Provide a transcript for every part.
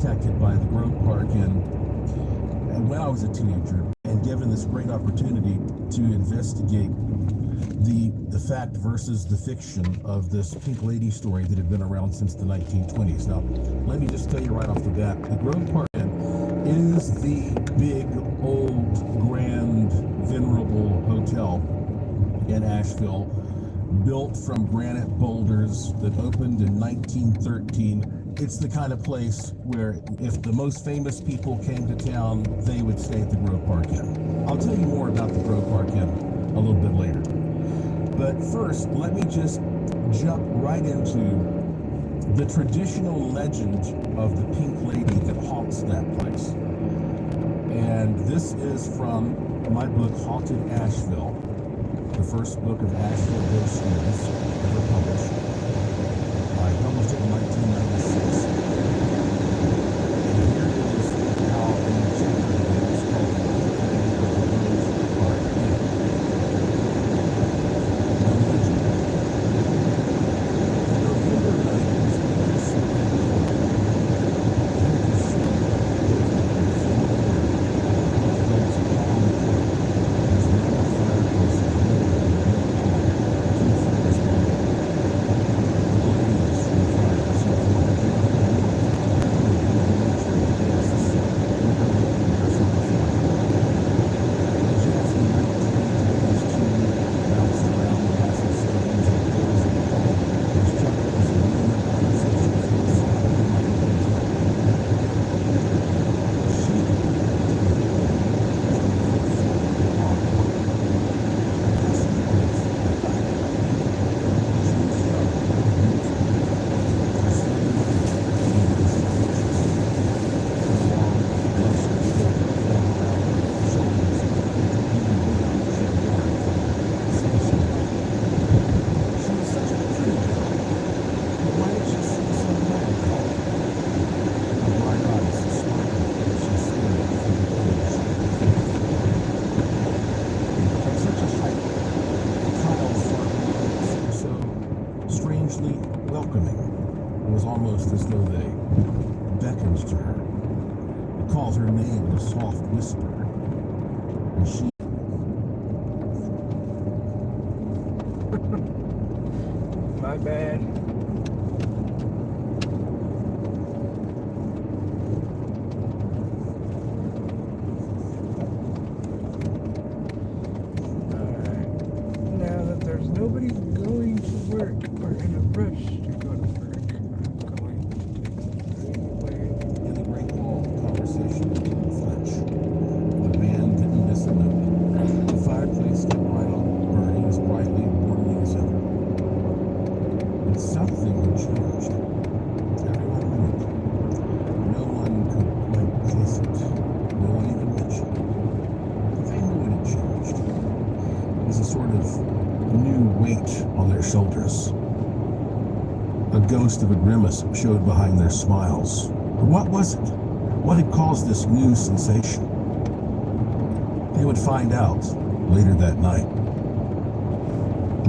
Protected by the Grove Park and when I was a teenager, and given this great opportunity to investigate the fact versus the fiction of this Pink Lady story that had been around since the 1920s. Now, let me just tell you right off the bat, the Grove Park Inn is the big, old, grand, venerable hotel in Asheville, built from granite boulders that opened in 1913. It's the kind of place where if the most famous people came to town, they would stay at the Grove Park Inn. I'll tell you more about the Grove Park Inn a little bit later. But first, let me just jump right into the traditional legend of the Pink Lady that haunts that place. And this is from my book, Haunted Asheville, the first book of Asheville ghost stories ever published. I published it in 1996. And here is how the chapter is called The Grove Park Inn. The legend. The November night was absolutely cold. And it was so welcoming. It was almost as though they beckoned to her. They called her name in a soft whisper. And she... My bad. Alright. Now that there's nobody going to work or in a rush to go to work, I'm going to take it away. In the great hall, the conversation didn't flinch. The band didn't miss a note. The fireplace kept right on, burning as brightly and warmly as ever. And something had changed. Everyone knew it. No one could quite place it. No one even mentioned it. But they knew it had changed. It was a sort of new weight on their shoulders. A ghost of a grimace showed behind their smiles. But what was it? What had caused this new sensation? They would find out later that night.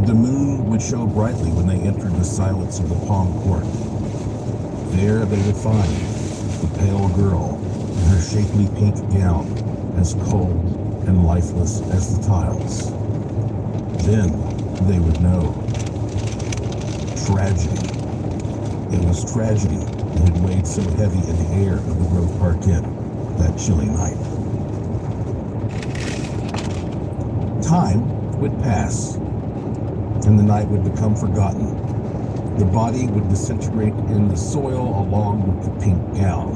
The moon would show brightly when they entered the silence of the Palm Court. There they would find the pale girl in her shapely pink gown, as cold and lifeless as the tiles. Then they would know. Tragedy. It was tragedy that had weighed so heavy in the air of the Grove Park Inn that chilly night. Time would pass, and the night would become forgotten. The body would disintegrate in the soil along with the pink gown.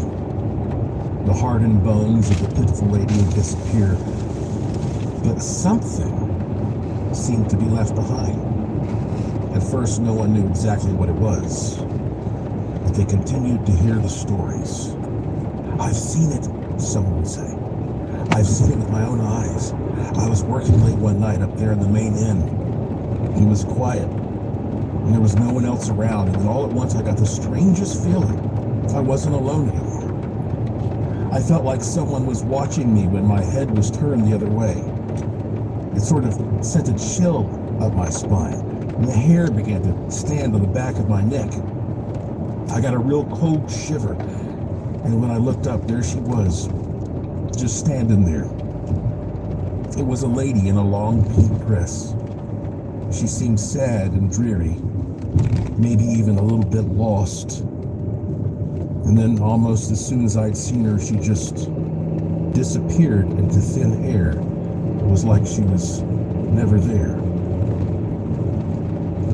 The hardened bones of the pitiful lady would disappear, but something seemed to be left behind. At first, no one knew exactly what it was, but they continued to hear the stories. I've seen it, someone would say. I've seen it with my own eyes. I was working late one night up there in the main inn. It was quiet, and there was no one else around, and then all at once I got the strangest feeling. I wasn't alone anymore. I felt like someone was watching me when my head was turned the other way. It sort of sent a chill up my spine, and the hair began to stand on the back of my neck. I got a real cold shiver, And when I looked up, there she was, just standing there. It was a lady in a long pink dress. She seemed sad and dreary, maybe even a little bit lost. And then almost as soon as I'd seen her, she just disappeared into thin air. It was like she was never there.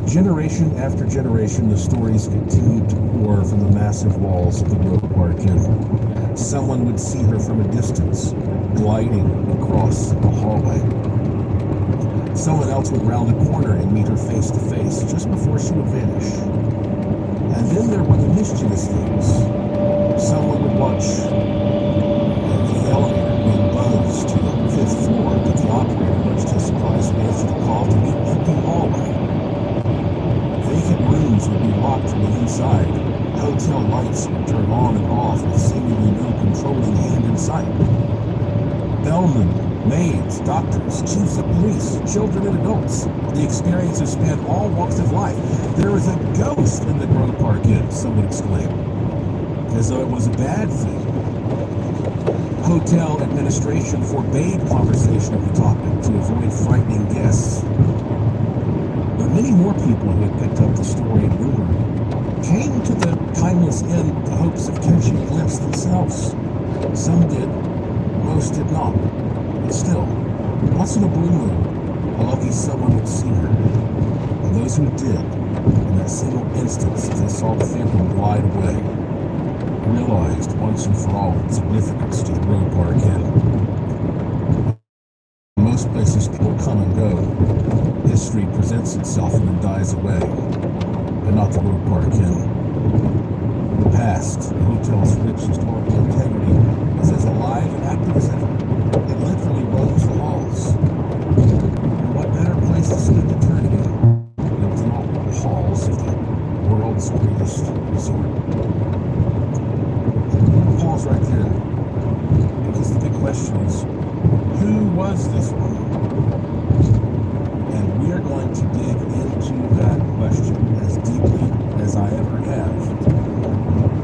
Generation after generation, the stories continued to pour from the massive walls of the Road Park Inn. Someone would see her from a distance, gliding across a hallway. Someone else would round a corner and meet her face to face just before she would vanish. And then there were the mischievous things. Someone would watch the elevator being buzzed to the 5th floor, but the operator, much to his surprise, would answer the call to the empty hallway. Vacant rooms would be locked from the inside. Hotel lights would turn on and off with seemingly no controlling hand in sight. Bellmen, maids, doctors, chiefs of police, children and adults. The experiences span all walks of life. There is a ghost in the Grove Park Inn, someone exclaimed, as though it was a bad thing. Hotel administration forbade conversation of the topic to avoid frightening guests. But many more people who had picked up the story and rumor came to the Timeless Inn with the hopes of catching a glimpse themselves. Some did, most did not. But still, once in a blue moon, a lucky someone would see her. And those who did, in that single instance as they saw the phantom glide away, realized once and for all its significance to the Road Park Inn. In most places people come and go. History presents itself and then dies away. But not the Road Park Inn. The past, the hotel's rich historical integrity, is as alive and active as ever. It literally roams the halls. And what better place to spend eternity than within all the halls of the world's greatest resort? Pause right there, because the big question is, who was this woman? And we are going to dig into that question as deeply as I ever have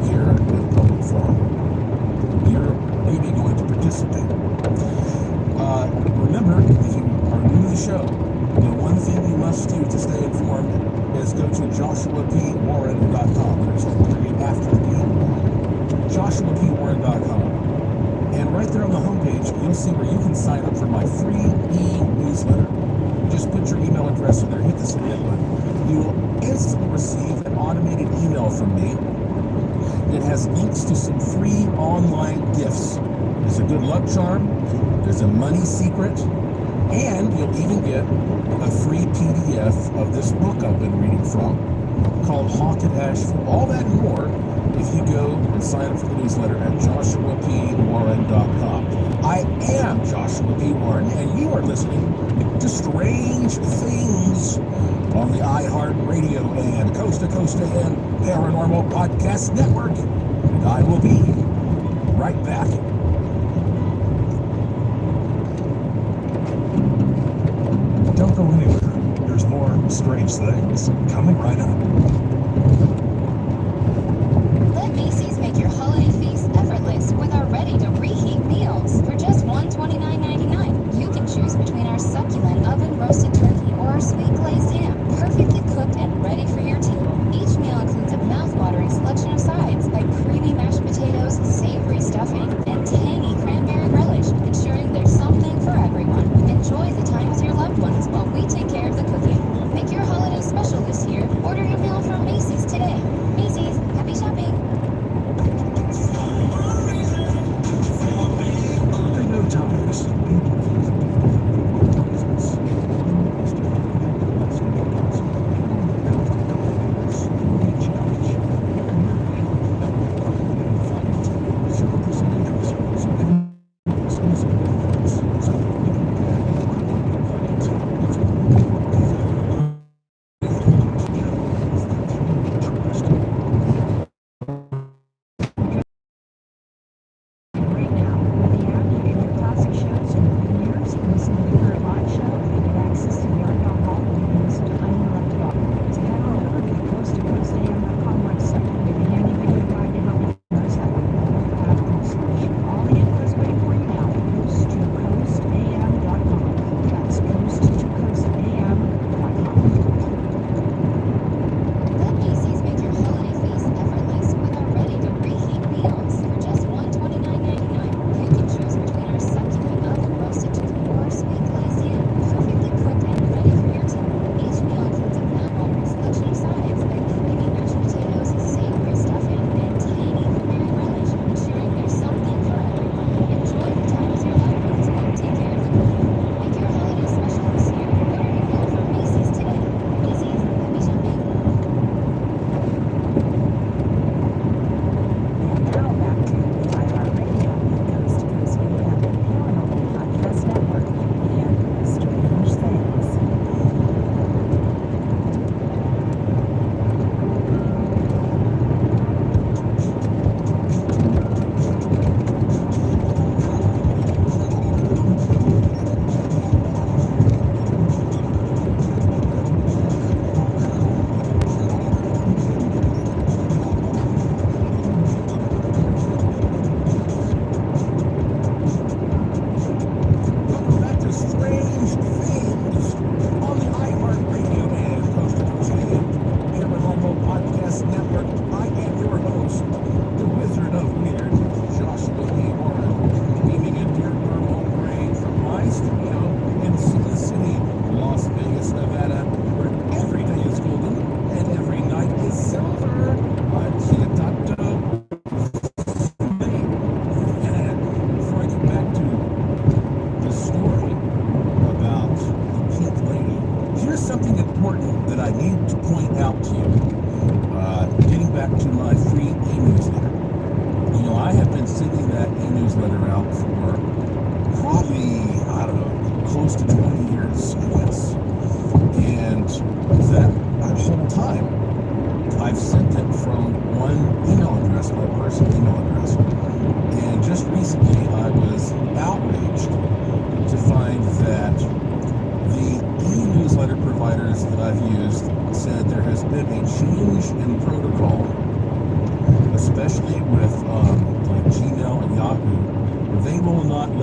here at Public Forum. You're maybe going to participate. Remember, if you are new to the show, the one thing you must do to stay informed is go to joshuapwarren.com. There's a period after the P. joshuapwarren.com. And right there on the homepage, you'll see where you can sign up for my free e-newsletter. Just put your email address in there, hit the submit button. You will instantly receive an automated email from me. It has links to some free online gifts. There's a good luck charm, there's a money secret, and you'll even get a free PDF of this book I've been reading from called Haunted Asheville. All that and more if you go and sign up for the newsletter at joshuapwarren.com. I am Joshua P. Warren, and you are listening to Strange Things on the iHeartRadio and Coast to Coast AM Paranormal Podcast Network. And I will be right back. Don't go anywhere. There's more Strange Things coming right up. Let Macy's make your holiday feast effortless with our ready-to-reheat meals. For just $129.99, you can choose between our succulent oven-roasted turkey or our sweet glazed ham, perfectly cooked and ready for your table. Each meal includes a mouth-watering selection of sides like creamy mashed potatoes, savory stuffing, and tangy cranberry relish, ensuring there's something for everyone. Enjoy the time with your loved ones while we take care of the cooking. Make your holiday special this year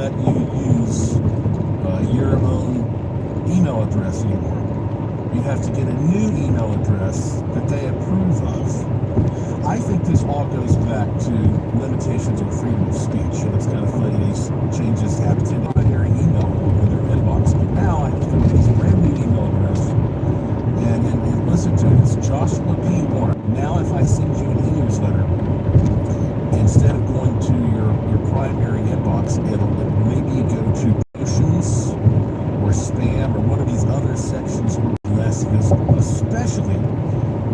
let you use your own email address anymore. You have to get a new email address that they approve of. I think this all goes back to limitations on freedom of speech, and it's kind of funny these changes happen to the primary email in their inbox. But now I have to go to this brand new email address and listen to it. It's Joshua P. Warren. Now if I send you an e-newsletter, instead of going to your primary inbox, it'll maybe go to promotions or spam or one of these other sections or less visible, especially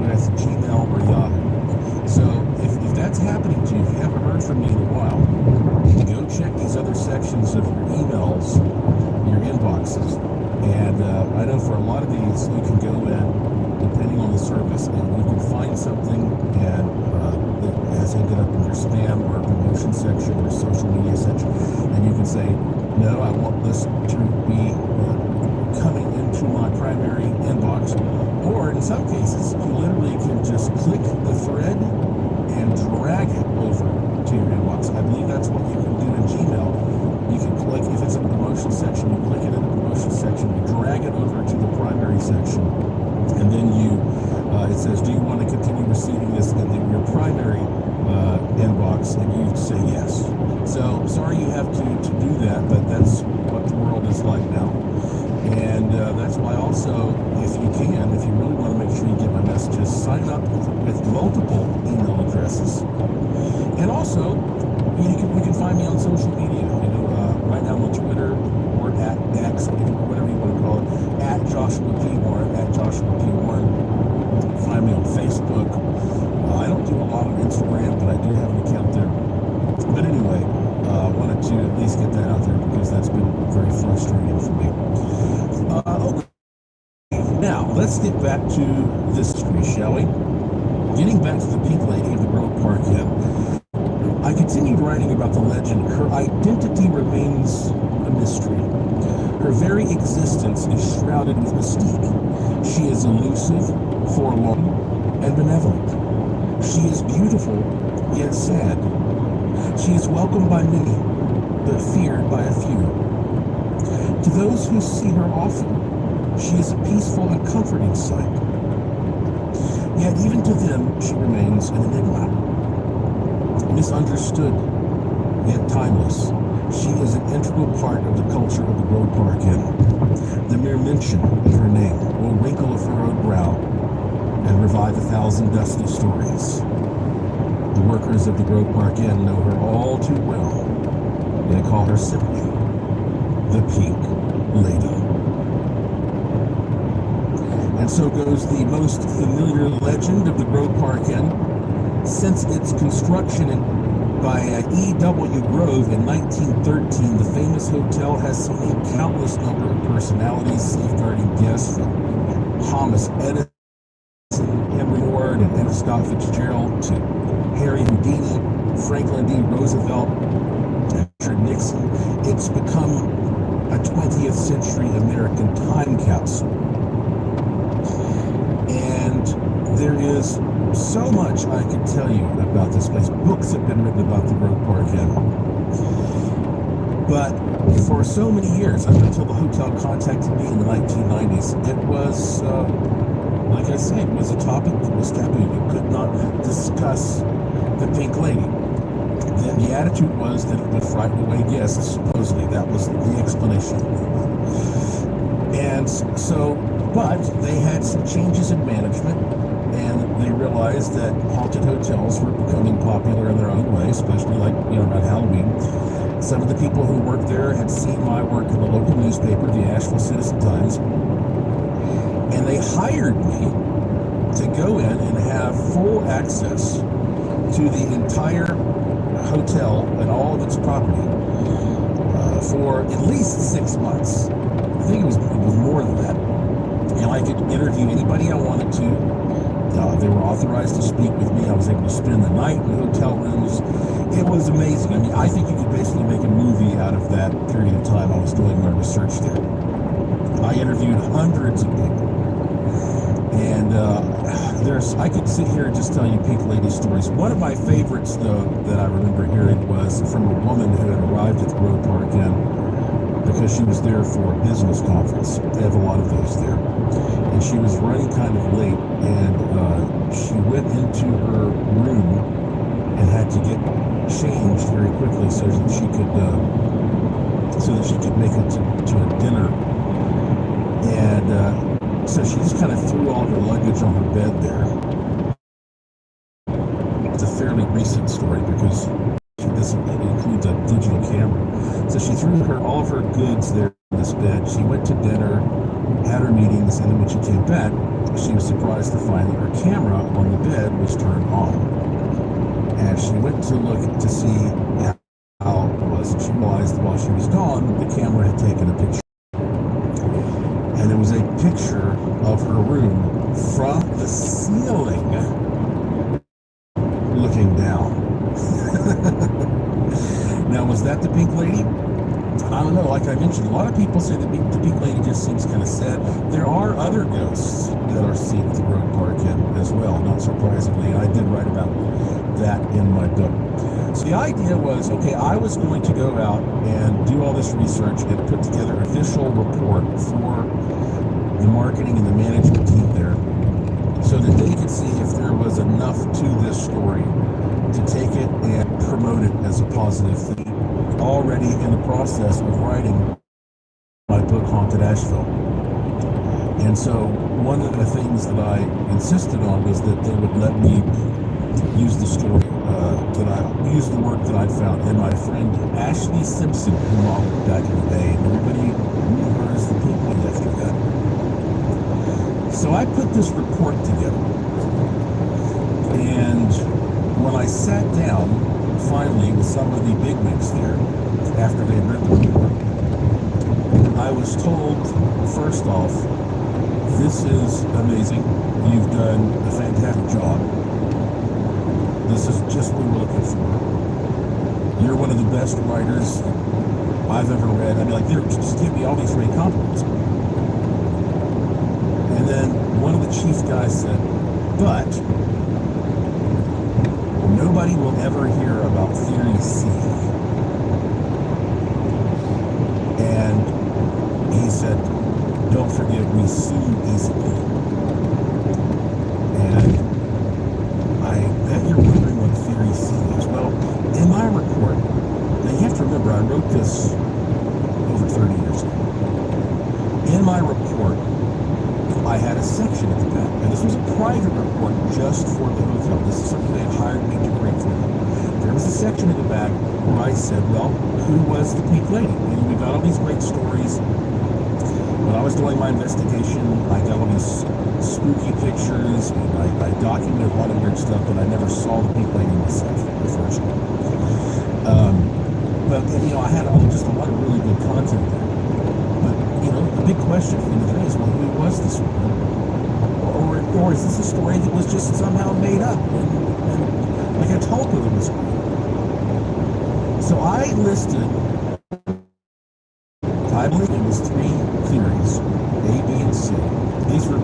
with Gmail or Yahoo. So if that's happening to you, if you haven't heard from me in a while, go check these other sections of your emails, your inboxes. And I know for a lot of these, you can go in, depending on the service, and you can find something and that has ended up in your spam or promotion section or social media section, and you can say, no, I want this to be coming into my primary inbox. Or in some cases, you literally can just click the thread and drag it over to your inbox. I believe that's what you can do in Gmail. You can click, if it's in the promotion section, you click it in the promotion section, you drag it over to the primary section, and then it says, do you want to continue receiving this in your primary inbox? And you say yes. So sorry you have to do that, but that's what the world is like now. And that's why also, if you really want to make sure you get my messages, sign up with multiple email addresses. And also, you can find me on social media. Right now I'm on Twitter or at X, whatever you want to call it, at Joshua P. Warren, at Joshua P. Warren. Find me on Facebook. I don't do a lot on Instagram, but I do have an account there. But anyway, I wanted to at least get that out there because that's been very frustrating for me. Okay. Now, let's get back to this history, shall we? Getting back to the Pink Lady of the Grove Park Inn, I continued writing about the legend. Her identity remains a mystery. Her very existence is shrouded with mystique. She is elusive, forlorn, and benevolent. She is beautiful, yet sad. She is welcomed by many, but feared by a few. To those who see her often, she is a peaceful and comforting sight. Yet even to them, she remains an enigma. Misunderstood, yet timeless, she is an integral part of the culture of the Grove Park Inn. The mere mention of her name will wrinkle a furrowed brow and revive 1,000 dusty stories. The workers of the Grove Park Inn know her all too well. They call her simply the Pink Lady. And so goes the most familiar legend of the Grove Park Inn. Since its construction by E.W. Grove in 1913, the famous hotel has seen a countless number of personalities safeguarding guests, from Thomas Edison, Henry Ward, and F. Scott Fitzgerald, to Harry Houdini, Franklin D. Roosevelt, and Richard Nixon. It's become a 20th century American time capsule. And there is so much I could tell you about this place. Books have been written about the Grove Park Inn. But for so many years, up until the hotel contacted me in the 1990s, it was, like I said, it was a topic that was taboo. You could not discuss the Pink Lady. Then the attitude was that it would frighten away guests, supposedly. That was the explanation. And so, but they had some changes in management, and they realized that haunted hotels were becoming popular in their own way, especially like, around Halloween. Some of the people who worked there had seen my work in the local newspaper, the Asheville Citizen-Times, and they hired me to go in and have full access to the entire hotel and all of its property for at least 6 months. I think it was more than that. And I could interview anybody I wanted to. They were authorized to speak with me. I was able to spend the night in the hotel rooms. It was amazing. I mean, I think you could basically make a movie out of that period of time I was doing my research there. I interviewed hundreds of people. And I could sit here and just tell you Pink Lady stories. One of my favorites, though, that I remember hearing was from a woman who had arrived at the Grove Park Inn because she was there for a business conference. They have a lot of those there. And she was running kind of late, and she went into her room and had to get changed very quickly so that she could make it to a dinner. And so she just kind of threw all her luggage on her bed there. It's a fairly recent story because it includes a digital camera. So she threw all of her goods there in this bed. She went to dinner, had her meetings, and then when she came back, she was surprised to find that her camera on the bed was turned on. And she went to look to see how it was. And she realized while she was gone, the camera had taken a picture. And it was a picture of her room from the ceiling looking down. Now, was that the Pink Lady? I don't know. Like I mentioned, a lot of people say the Pink Lady just seems kind of sad. There are other ghosts that are seen at the Grove Park Inn as well, not surprisingly. And I did write about that in my book. So the idea was, okay, I was going to go out and do all this research and put together an official report for the marketing and the management team there so that they could see if there was enough to this story to take it and promote it as a positive thing. Already in the process of writing my book, Haunted Asheville. And so one of the things that I insisted on was that they would let me use the story, use the work that I'd found. And my friend Ashley Simpson, who modeled back in the day, and everybody knew her as the Pink Lady after that. So I put this report together. And when I sat down, finally, with some of the bigwigs there, after they read the report, I was told, first off, this is amazing. You've done a fantastic job. This is just what we're looking for. You're one of the best writers I've ever read. I mean, like, they're just giving me all these great compliments. And then one of the chief guys said, but nobody will ever hear about Theory C. And he said, don't forget, we sue easily. And I bet you're wondering what Theory C is. Well, in my report, now you have to remember, I wrote this over 30 years ago. In my report, I had a section at the back, and this was a private report just for the hotel. This is something they had hired me to create for them. There was a section at the back where I said, well, who was the Pink Lady? And we got all these great stories. When I was doing my investigation, I got all these spooky pictures, and I documented a lot of weird stuff, but I never saw the Pink Lady myself, unfortunately. But, you know, I had just a lot of really good content there. But, you know, the big question at the end of the day is, well, who was this woman? Or is this a story that was just somehow made up and like I told her it was great? So I listed, I believe it was 3 theories, A, B, and C. These were,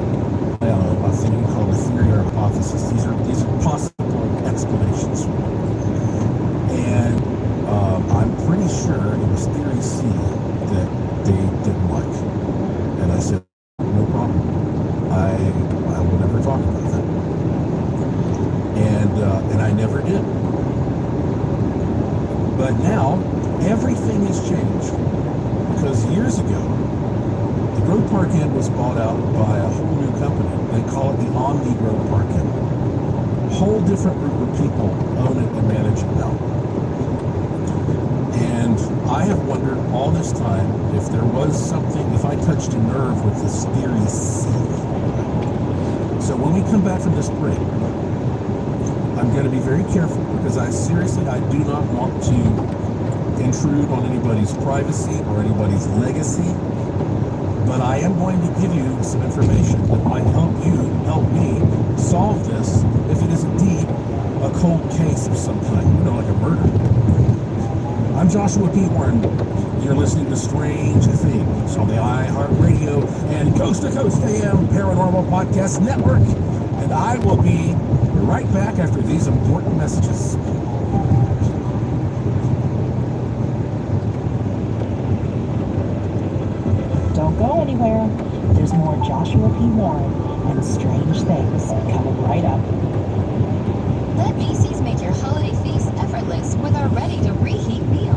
I think you call it a theory or hypothesis. These are possible explanations. And I'm pretty sure it was Theory C that they didn't like. And I said, no problem. I will never talk about that. And I never did. But now, everything has changed. Because years ago, the Grove Park Inn was bought out by a whole new company. They call it the Omni Grove Park Inn. A whole different group of people own it and manage it now. And I have wondered all this time if there was something, if I touched a nerve with this Theory C. So when we come back from this break, I'm going to be very careful because I do not want to intrude on anybody's privacy or anybody's legacy. But I am going to give you some information that might help me solve this if it is indeed a cold case of some kind, like a murder. I'm Joshua P. Warren. You're listening to Strange Things on the iHeartRadio and Coast to Coast AM Paranormal Podcast Network. And I will be right back after these important messages. Don't go anywhere. There's more Joshua P. Warren and Strange Things coming right up. Let Macy's make your holiday feast effortless with our ready-to-reheat meals.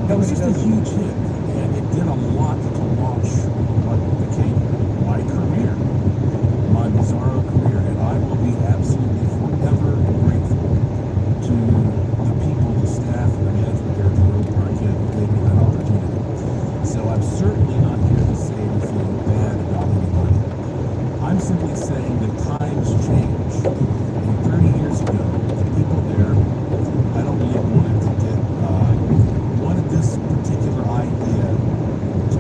That was just a huge hit, and it did a lot to launch what became my career, my Bizarro career, and I will be absolutely forever grateful to the people, the staff, and the management there at the Road Park Inn who gave me that opportunity. So I'm certainly not here to say anything bad about anybody. I'm simply saying that times change. And 30 years ago, the people there, I don't believe wanted this particular idea to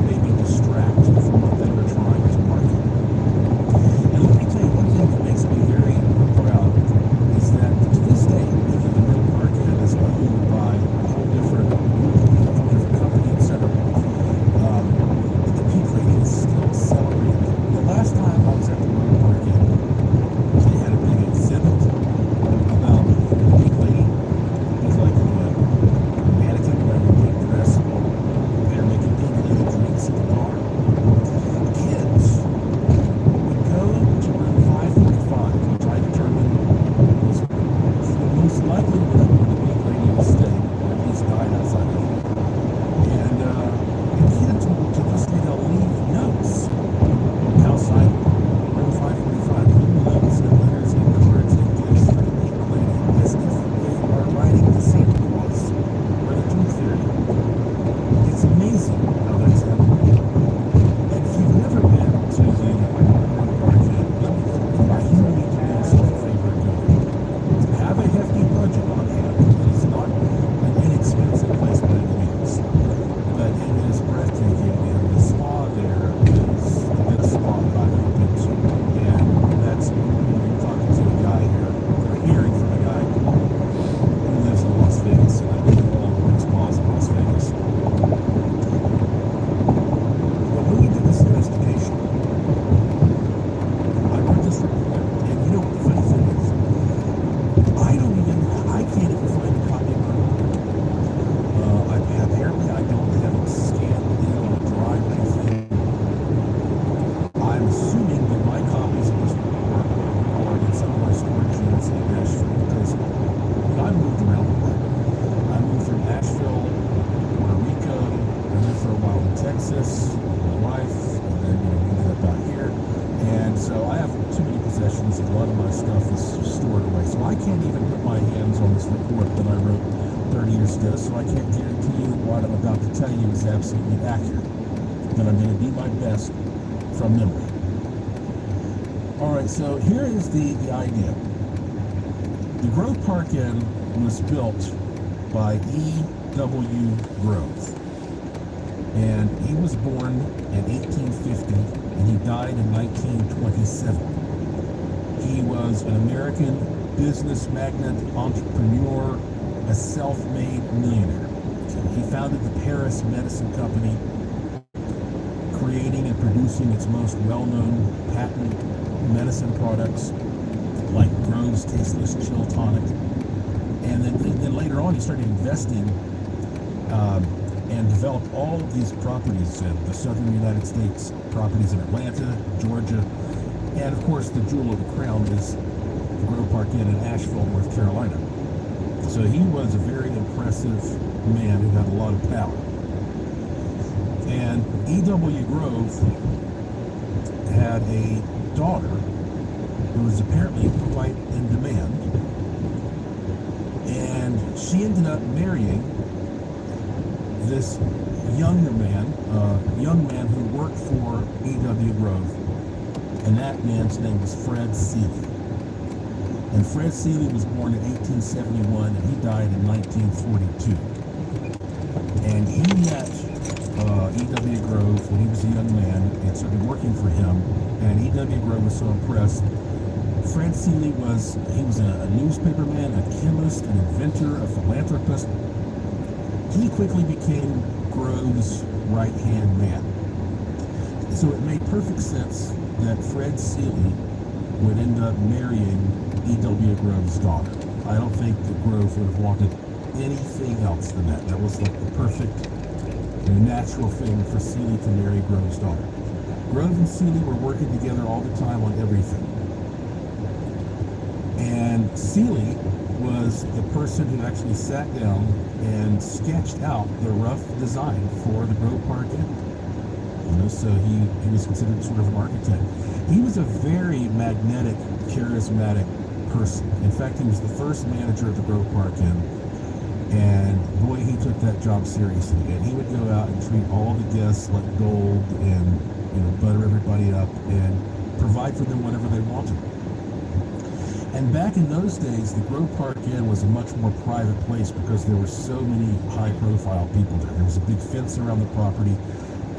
can't even put my hands on this report that I wrote 30 years ago, so I can't guarantee you what I'm about to tell you is absolutely accurate. But I'm going to do my best from memory. All right, so here is the idea. The Grove Park Inn was built by E.W. Grove. And he was born in 1850 and he died in 1927. He was an American business magnate, entrepreneur, a self-made millionaire. He founded the Paris Medicine Company, creating and producing its most well-known patent medicine products like Grove's Tasteless Chill Tonic. And then later on, he started investing and developed all of these properties in the southern United States, properties in Atlanta, Georgia, and of course the jewel of the crown is the Grove Park Inn in Asheville, North Carolina. So he was a very impressive man who had a lot of power. And E.W. Grove had a daughter who was apparently quite in demand, and she ended up marrying this young man who worked for E.W. Grove, and that man's name was Fred Seeley. And Fred Seeley was born in 1871, and he died in 1942. And he met E.W. Grove when he was a young man and started working for him, and E.W. Grove was so impressed. Fred Seeley was a newspaperman, a chemist, an inventor, a philanthropist. He quickly became Grove's right-hand man. So it made perfect sense that Fred Seeley would end up marrying E.W. Grove's daughter. I don't think that Grove would have wanted anything else than that. That was like the perfect, natural thing for Seeley to marry Grove's daughter. Grove and Seeley were working together all the time on everything. And Seeley was the person who actually sat down and sketched out the rough design for the Grove Park Inn. So he was considered sort of an architect. He was a very magnetic, charismatic person. In fact, he was the first manager of the Grove Park Inn, and boy, he took that job seriously. And he would go out and treat all the guests like gold, and butter everybody up, and provide for them whatever they wanted. And back in those days, the Grove Park Inn was a much more private place because there were so many high-profile people there. There was a big fence around the property.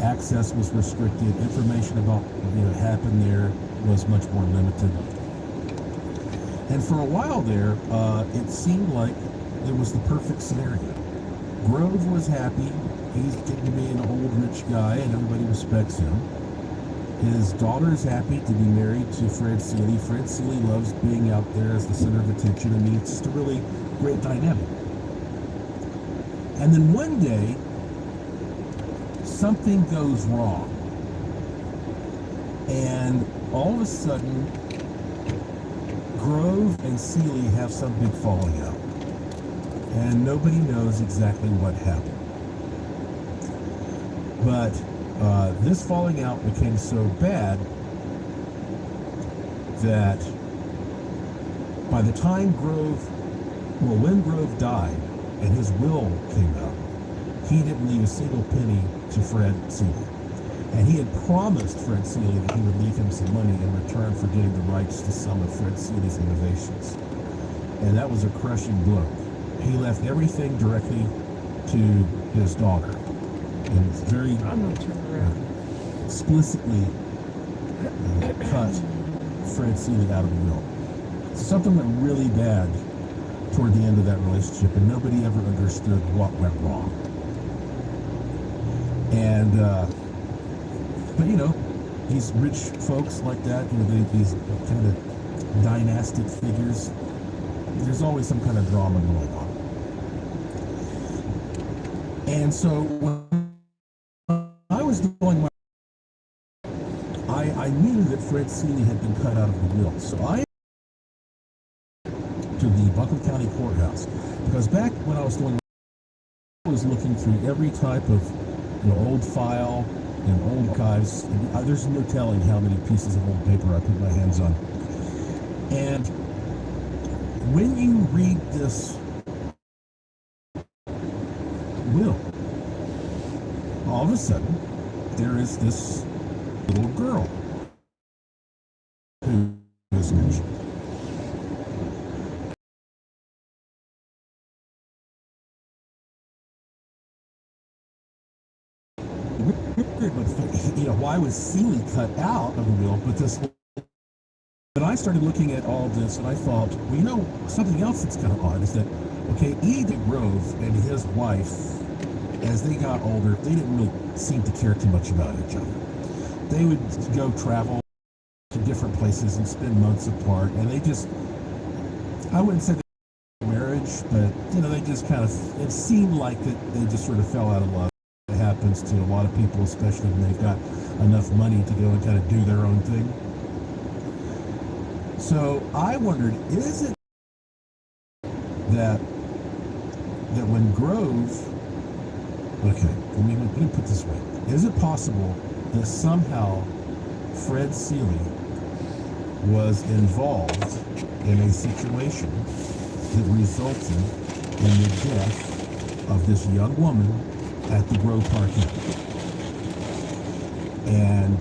Access was restricted. Information about what happened there was much more limited. And for a while there, it seemed like it was the perfect scenario. Grove was happy. He's getting to be an old rich guy, and everybody respects him. His daughter is happy to be married to Fred Seeley. Fred Seeley loves being out there as the center of attention, and it's just a really great dynamic. And then one day, something goes wrong. And all of a sudden, Grove and Seeley have some big falling out. And nobody knows exactly what happened. But this falling out became so bad that by the time when Grove died and his will came out, he didn't leave a single penny to Fred Seeley. And he had promised Fred Seeley that he would leave him some money in return for getting the rights to some of Fred Seeley's innovations. And that was a crushing blow. He left everything directly to his daughter. And very explicitly cut Fred Seeley out of the will. Something went really bad toward the end of that relationship, and nobody ever understood what went wrong. And but these rich folks like that, these kind of dynastic figures, there's always some kind of drama going on. And so when I was doing I knew that Fred Seeley had been cut out of the will. So I to the Buncombe County Courthouse, because back when I was doing, I was looking through every type of old file and old archives. There's no telling how many pieces of old paper I put my hands on. And when you read this will, all of a sudden, there is this little girl who is mentioned. Why was Seeley cut out of the will? But I started looking at all this and I thought, well, something else that's kind of odd is that, okay, Edith Grove and his wife, as they got older, they didn't really seem to care too much about each other. They would go travel to different places and spend months apart, and they just, I wouldn't say they were marriage, but, they just kind of, it seemed like that they just sort of fell out of love. It happens to a lot of people, especially when they've got enough money to go and kind of do their own thing. So I wondered, is it that when Grove, okay, let me put it this way, is it possible that somehow Fred Seeley was involved in a situation that resulted in the death of this young woman at the Grove Park Inn? And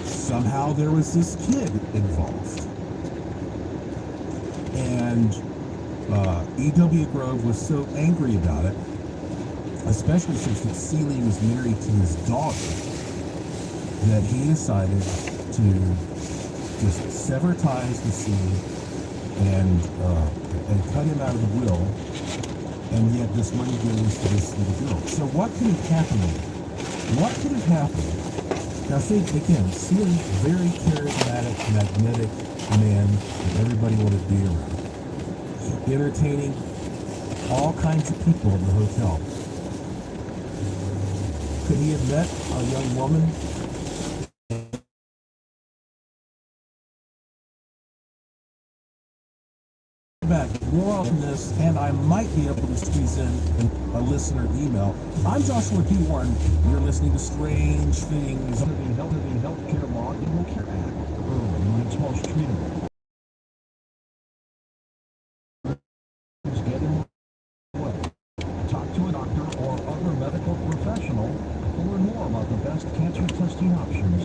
somehow there was this kid involved. And E.W. Grove was so angry about it, especially since that Seeley was married to his daughter, that he decided to just sever ties with Seeley and cut him out of the will, and yet this money goes to this little girl. So what could have happened? What could have happened? Now think again, Seeley, very charismatic, magnetic man that everybody wanted to be around, entertaining all kinds of people in the hotel. Could he have met a young woman? Back more on this, and I might be able to squeeze in a listener email. I'm Joshua P. Warren. You're listening to Strange Things. Under the Healthcare Law and Equal Care Act, early when it's most treatable. Get in the way. Talk to a doctor or other medical professional to learn more about the best cancer testing options.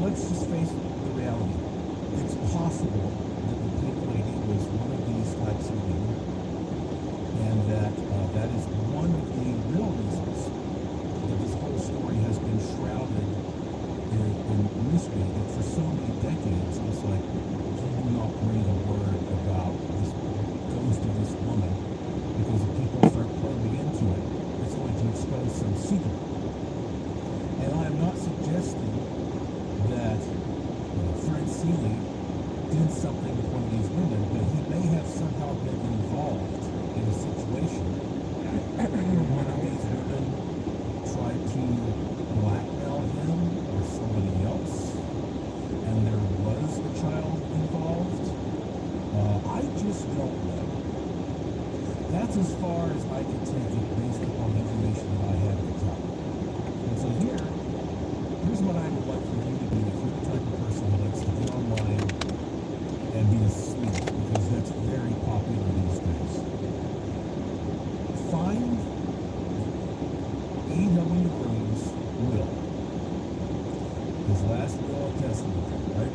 Let's just face the reality. It's possible that the Pink Lady was one of that is one of the real reasons that this whole story has been shrouded in mystery, that for so many decades it's like, you do not breathe a word about this ghost of this woman, because if people start probing into it, it's going to expose some secret. And I am not suggesting that Fred Seeley did something with one of these women, but he may have somehow been involved in a situation where one of these women tried to blackmail him or somebody else, and there was a child involved. I just don't know. That's as far as I can take it based upon the information that I have at the time. And so here's what I would like for you to do if you're the type of person who likes to get online and be asleep, because that's very popular these days. Find A.W. Green's will, his last will and testament, right?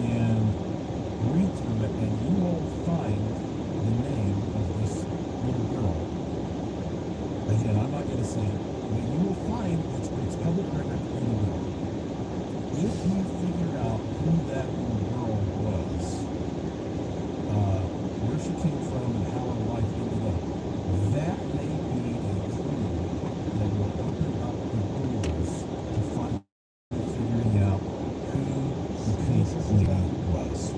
And read through it, and you will find the name of this little girl. Again, I'm not going to say it, but you will find it's public record in the will. If you figure out who that little girl was, where she came from and how her life ended up, that may be a clue that will open up the doors to figuring out who the pink lady was.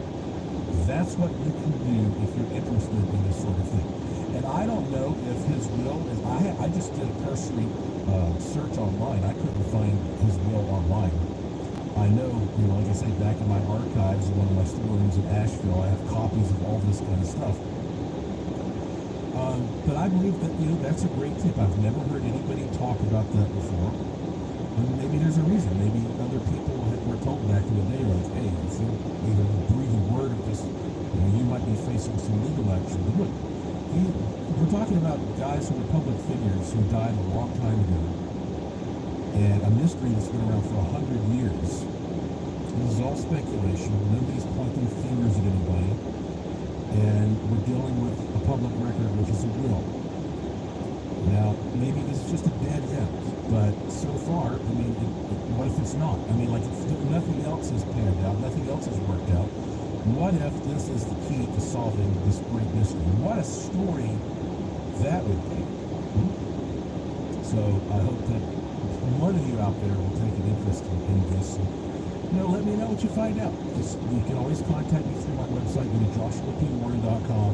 That's what you can do if you're interested in this sort of thing. And I don't know if his will is, I just did a cursory search online. I couldn't find his will online. I know, like I say, back in my archives in one of my storerooms in Asheville, I have copies of all this kind of stuff. But I believe that, that's a great tip. I've never heard anybody talk about that before. And maybe there's a reason. Maybe other people were told back in the day, like, hey, if you even breathe a word of this, you might be facing some legal action. But look, we're talking about guys who were public figures who died a long time ago, and a mystery that's been around for 100 years. This is all speculation. Nobody's pointing fingers at anybody, and we're dealing with a public record, which is a will. Now, maybe this is just a dead end, but so far, what if it's not? Like, if nothing else is panned out, nothing else has worked out, what if this is the key to solving this great mystery? What a story that would be. So I hope that one of you out there will take an interest in this. And, let me know what you find out. You can always contact me through my website. Go to joshuapwarren.com.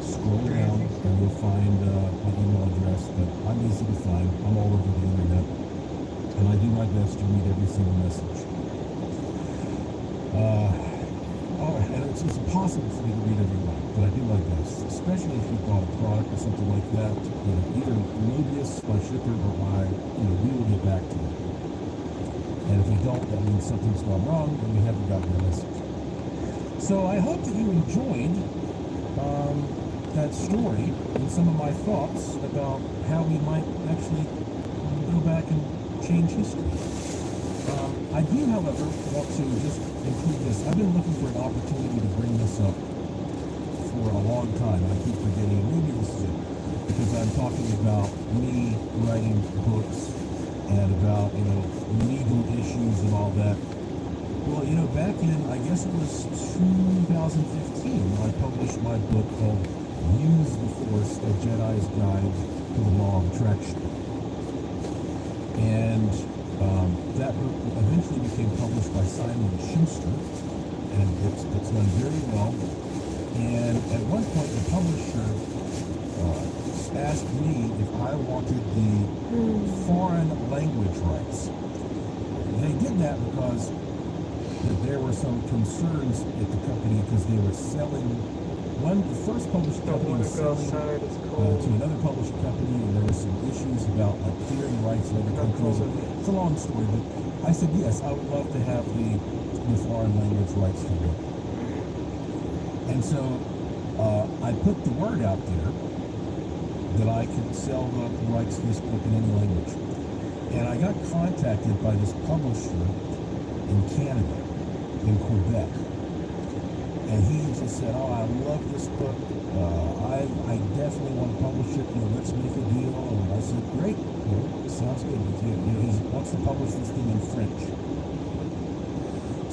Scroll down and you'll find my email address. But I'm easy to find. I'm all over the internet. And I do my best to read every single message. And it's impossible for me to read every one, but I do my best, especially if you bought a product or something like that. Either Mobius, my shipper, or we will get back to you. And if we don't, that means something's gone wrong and we haven't gotten your message. So I hope that you enjoyed that story and some of my thoughts about how we might actually go back and change history. I do, however, want to just include this. I've been looking for an opportunity to bring this up for a long time. I keep forgetting, maybe this is it, because I'm talking about me writing books and about, legal issues and all that. Well, back in, I guess it was 2015, I published my book called Use the Force, A Jedi's Guide to the Law of Attraction. And that book eventually became published by Simon & Schuster, and it's done very well. And at one point, the publisher asked me if I wanted the foreign language rights. They did that because there were some concerns at the company because they were selling. The first published company was selling to another publishing company, and there were some issues about clearing rights in other countries. It's a long story, but I said yes, I would love to have the foreign language rights to it. And so I put the word out there that I could sell the rights to this book in any language. And I got contacted by this publisher in Canada, in Quebec. And he just said, I love this book. I definitely want to publish it. Let's make a deal. And I said, great. Sounds good. He wants to publish this thing in French.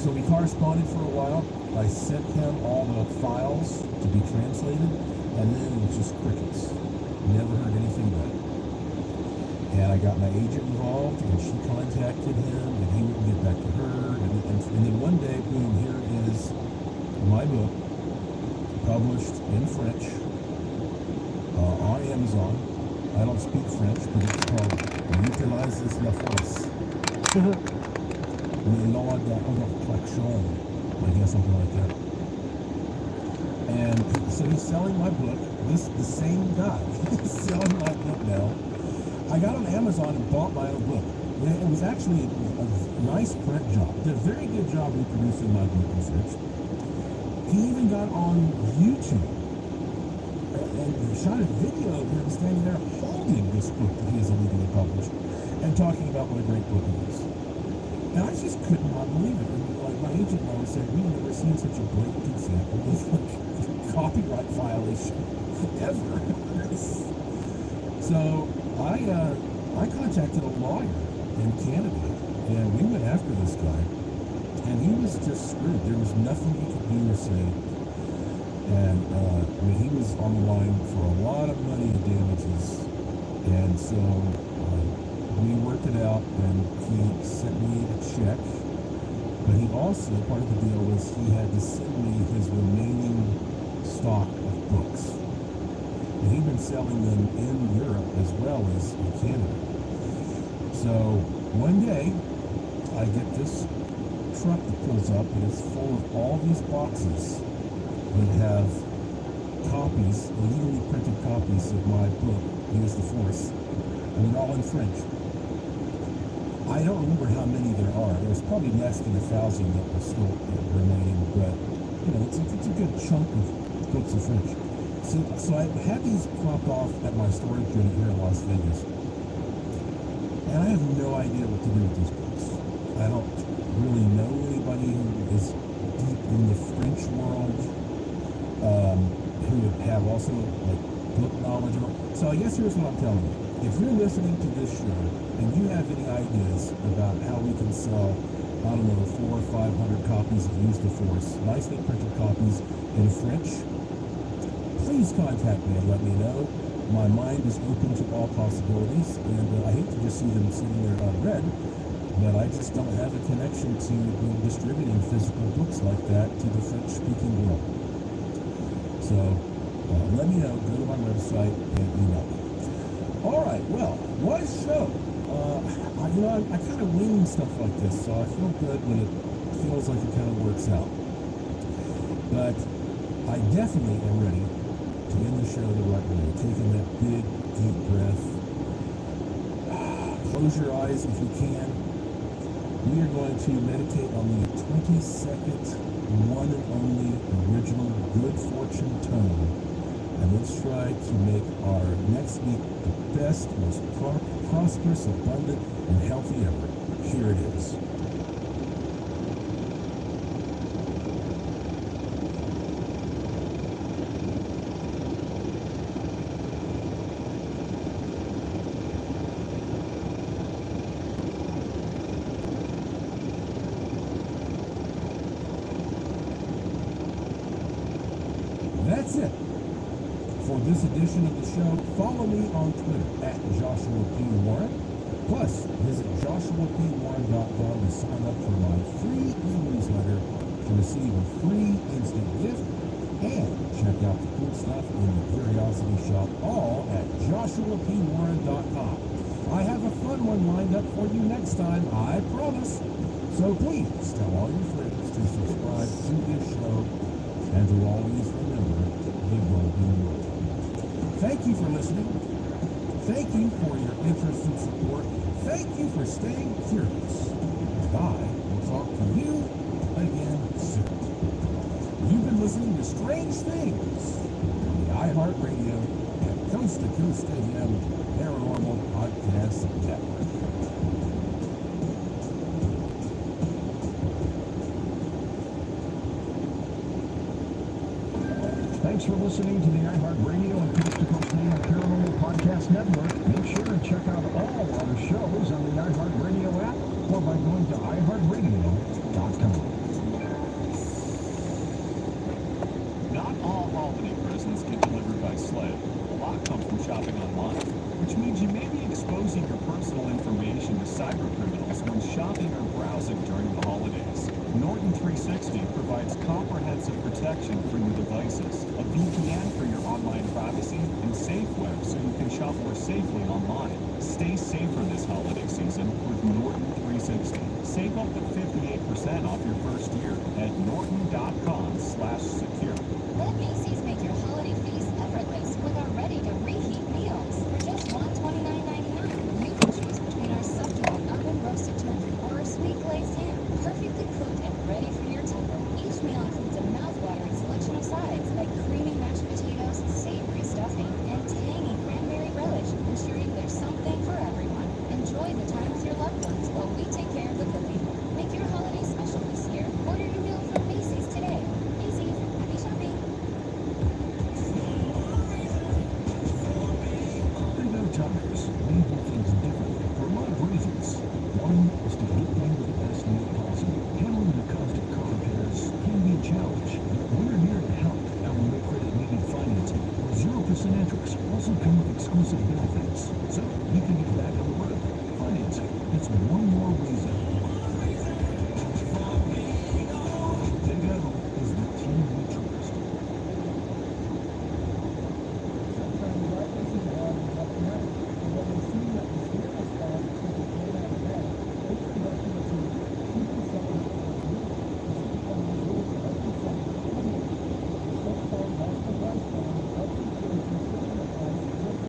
So we corresponded for a while. I sent him all the files to be translated, and then it was just crickets. Never heard anything back. And I got my agent involved, and she contacted him, and he wouldn't get back to her. And then one day, boom, here is my book, published in French, on Amazon. I don't speak French, but it's called Utilises la Force. Le Lord d'Attraction, I guess, something like that. And so he's selling my book. The same guy is selling my book now. I got on Amazon and bought my own book. It was actually a nice print job. Did a very good job reproducing my book in French. He even got on YouTube and shot a video of him standing there holding this book that he has illegally published and talking about what a great book it is. And I just could not believe it. And like my agent and I were saying, we've never seen such a blatant example of like copyright violation ever. So I contacted a lawyer in Canada, and we went after this guy, and he was just screwed. There was nothing he could do or say. And he was on the line for a lot of money in damages. And so we worked it out, and he sent me a check. But he also, part of the deal was he had to send me his remaining stock of books. And he'd been selling them in Europe as well as in Canada. So one day, I get this truck that pulls up, and it's full of all these boxes that have copies, illegally printed copies of my book, Use the Force, and they're all in French. I don't remember how many there are. There's probably less than 1,000 that were still remaining, but it's a good chunk of books in French. So I had these dropped off at my storage unit here in Las Vegas, and I have no idea what to do with these books. I don't really know anybody who is deep in the French world, who would have also like book knowledge. So I guess here's what I'm telling you. If you're listening to this show and you have any ideas about how we can sell, I don't know, 400 or 500 copies of Use the Force, nicely printed copies in French, please contact me and let me know. My mind is open to all possibilities, and I hate to just see them sitting there unread, but I just don't have a connection to distributing physical books like that to the French-speaking world. So let me know. Go to my website and email me. All right, well, what a show. I kind of wing stuff like this, so I feel good when it feels like it kind of works out. But I definitely am ready to end the show the right way, taking that big, deep breath. Close your eyes if you can. We are going to meditate on the 22nd, one and only original Good Fortune tone. And let's try to make our next week the best, most prosperous, abundant, and healthy ever. Here it is. That's it. For this edition of the show, follow me on Twitter at Joshua P. Warren. Plus, visit joshuapwarren.com to sign up for my free e-newsletter to receive a free instant gift, and check out the cool stuff in the Curiosity Shop, all at joshuapwarren.com. I have a fun one lined up for you next time, I promise. So please tell all your friends to subscribe to this show and to always remember the golden rule. Thank you for listening. Thank you for your interest and support. Thank you for staying curious. And I will talk to you again soon. You've been listening to Strange Things on the iHeartRadio and Coast to Coast AM Paranormal Podcast Network. Thanks for listening to the iHeartRadio and Coast to Coast Maine Paranormal Podcast Network. Make sure to check out all our shows on the iHeartRadio app or by going to iHeartRadio.com. Not all Albany prisons get delivered by sled. A lot comes from shopping online, which means you may be exposing your personal information to cyber criminals when shopping or browsing during the holidays. Norton 360 provides comprehensive protection for your devices, a VPN for your online privacy, and SafeWeb so you can shop more safely online. Stay safer this holiday season with Norton 360. Save up to 58% off your first year at norton.com/secure. Let Macy's make your holiday feast effortless with our ready-to-reheat meals. For just $129.99, you can choose between our succulent oven-roasted turkey or our sweet glazed ham, perfectly cooked and ready for your table. Each meal includes a mouth-watering selection of sides like creamy mashed potatoes, savory stuffing, and tangy cranberry relish, ensuring there's something for everyone. Enjoy the time with your loved ones while we take care of the cooking. Make your holiday special this year. Order your meal from Macy's today. Macy's, happy shopping! I know Tigers may do things differently for a lot of reasons. One is to get them to the best meal possible. Handling the cost of car repairs can be a challenge. We're here to help. Our no credit needed financing or 0% interest also come with exclusive benefits. So you can get back on the road. Financing. It's one more reason